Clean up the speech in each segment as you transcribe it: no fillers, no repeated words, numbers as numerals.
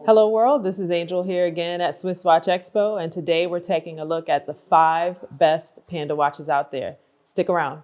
Hello world, this is Angel here again at SwissWatchExpo, and today we're taking a look at the 5 best Panda watches out there. Stick around.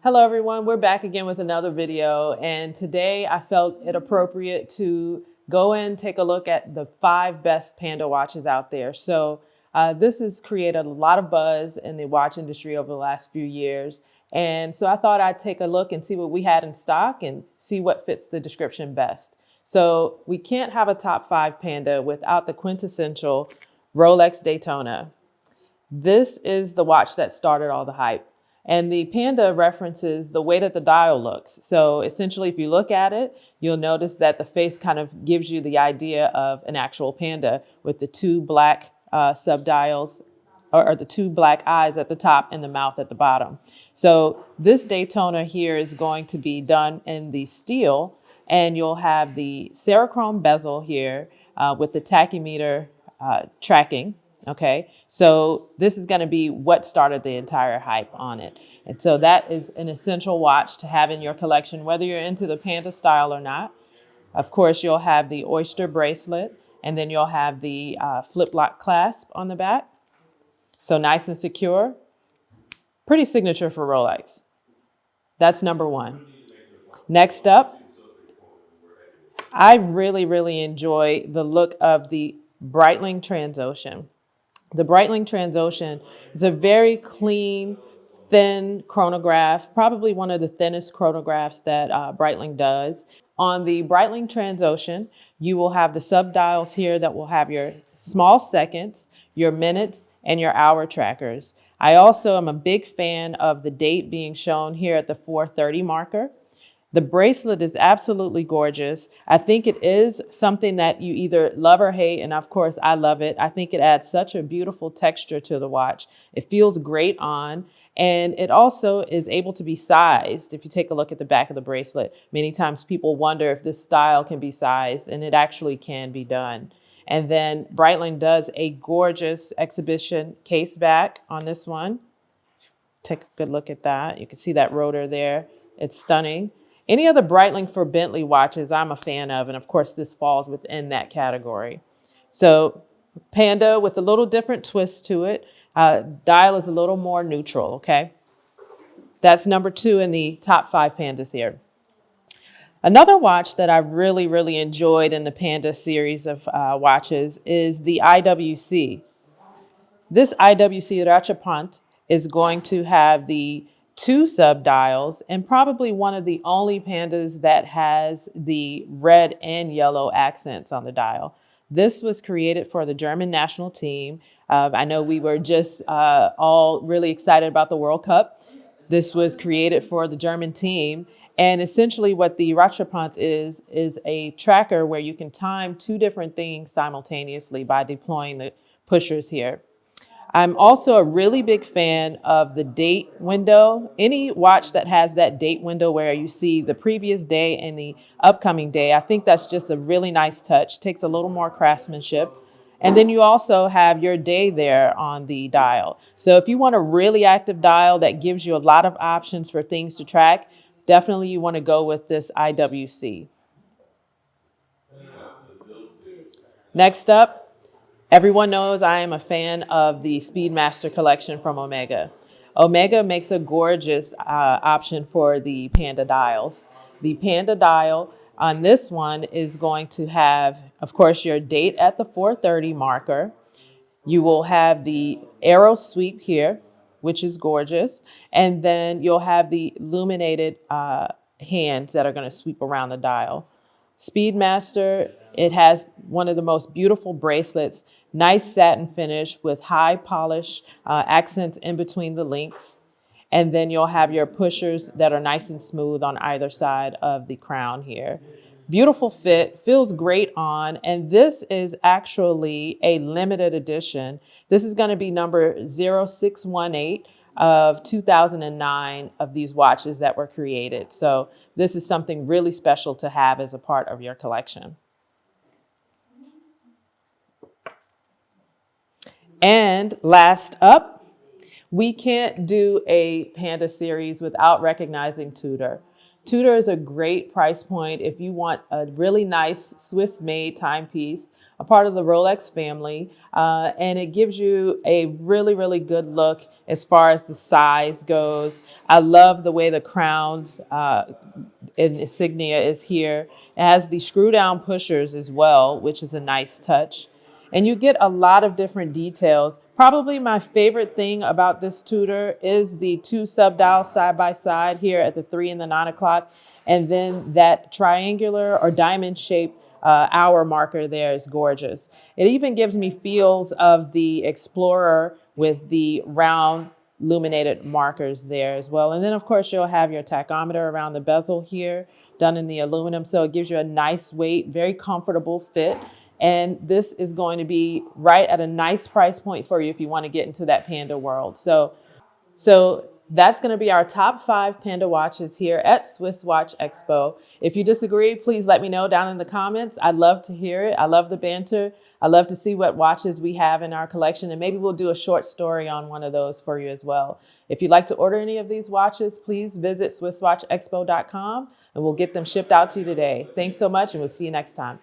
Hello everyone, we're back again with another video, and today I felt it appropriate to go and take a look at the 5 best Panda watches out there. So this has created a lot of buzz in the watch industry over the last few years, and so I thought I'd take a look and see what we had in stock and see what fits the description best. So we can't have a top 5 Panda without the quintessential Rolex Daytona. This is the watch that started all the hype. And the Panda references the way that the dial looks. So essentially, if you look at it, you'll notice that the face kind of gives you the idea of an actual Panda with the 2 black subdials or the 2 black eyes at the top and the mouth at the bottom. So this Daytona here is going to be done in the steel, and you'll have the Serichrome bezel here with the tachymeter tracking. Okay, so this is going to be what started the entire hype on it. And so that is an essential watch to have in your collection, whether you're into the Panda style or not. Of course, you'll have the oyster bracelet, and then you'll have the flip lock clasp on the back. So nice and secure. Pretty signature for Rolex. That's number 1. Next up, I really enjoy the look of the Breitling Transocean. The Breitling Transocean is a very clean, thin chronograph, probably one of the thinnest chronographs that Breitling does. On the Breitling Transocean, you will have the subdials here that will have your small seconds, your minutes, and your hour trackers. I also am a big fan of the date being shown here at the 4:30 marker. The bracelet is absolutely gorgeous. I think it is something that you either love or hate, and of course I love it. I think it adds such a beautiful texture to the watch. It feels great on, and it also is able to be sized. If you take a look at the back of the bracelet, many times people wonder if this style can be sized, and it actually can be done. And then Breitling does a gorgeous exhibition case back on this one. Take a good look at that. You can see that rotor there. It's stunning. Any other Breitling for Bentley watches I'm a fan of, and of course this falls within that category. So Panda with a little different twist to it. Dial is a little more neutral, okay? That's number 2 in the top 5 Pandas here. Another watch that I really enjoyed in the Panda series of watches is the IWC. This IWC Ratchapont is going to have the 2 subdials and probably one of the only Pandas that has the red and yellow accents on the dial. This was created for the German national team. I know we were just all really excited about the World Cup. This was created for the German team. And essentially what the Rattrapante is a tracker where you can time 2 different things simultaneously by deploying the pushers here. I'm also a really big fan of the date window. Any watch that has that date window where you see the previous day and the upcoming day, I think that's just a really nice touch. Takes a little more craftsmanship. And then you also have your day there on the dial. So if you want a really active dial that gives you a lot of options for things to track, definitely you want to go with this IWC. Next up, everyone knows I am a fan of the Speedmaster collection from Omega. Omega makes a gorgeous option for the Panda dials. The Panda dial on this one is going to have, of course, your date at the 4:30 marker. You will have the arrow sweep here, which is gorgeous. And then you'll have the illuminated hands that are going to sweep around the dial. Speedmaster, it has one of the most beautiful bracelets, nice satin finish with high polish accents in between the links. And then you'll have your pushers that are nice and smooth on either side of the crown here. Beautiful fit, feels great on, and this is actually a limited edition. This is going to be number 0618. of 2009 of these watches that were created. So this is something really special to have as a part of your collection. And last up, we can't do a Panda series without recognizing Tudor. Tudor is a great price point if you want a really nice Swiss-made timepiece, a part of the Rolex family, and it gives you a really, really good look as far as the size goes. I love the way the crowns insignia is here. It has the screw-down pushers as well, which is a nice touch. And you get a lot of different details. Probably my favorite thing about this Tudor is the 2 subdials side by side here at the 3 and the 9 o'clock. And then that triangular or diamond shaped hour marker there is gorgeous. It even gives me feels of the Explorer with the round illuminated markers there as well. And then of course you'll have your tachometer around the bezel here done in the aluminum. So it gives you a nice weight, very comfortable fit. And this is going to be right at a nice price point for you if you want to get into that Panda world. So that's going to be our top 5 Panda watches here at SwissWatchExpo. If you disagree, please let me know down in the comments. I'd love to hear it. I love the banter. I love to see what watches we have in our collection, and maybe we'll do a short story on one of those for you as well. If you'd like to order any of these watches, please visit SwissWatchExpo.com and we'll get them shipped out to you today. Thanks so much, and we'll see you next time.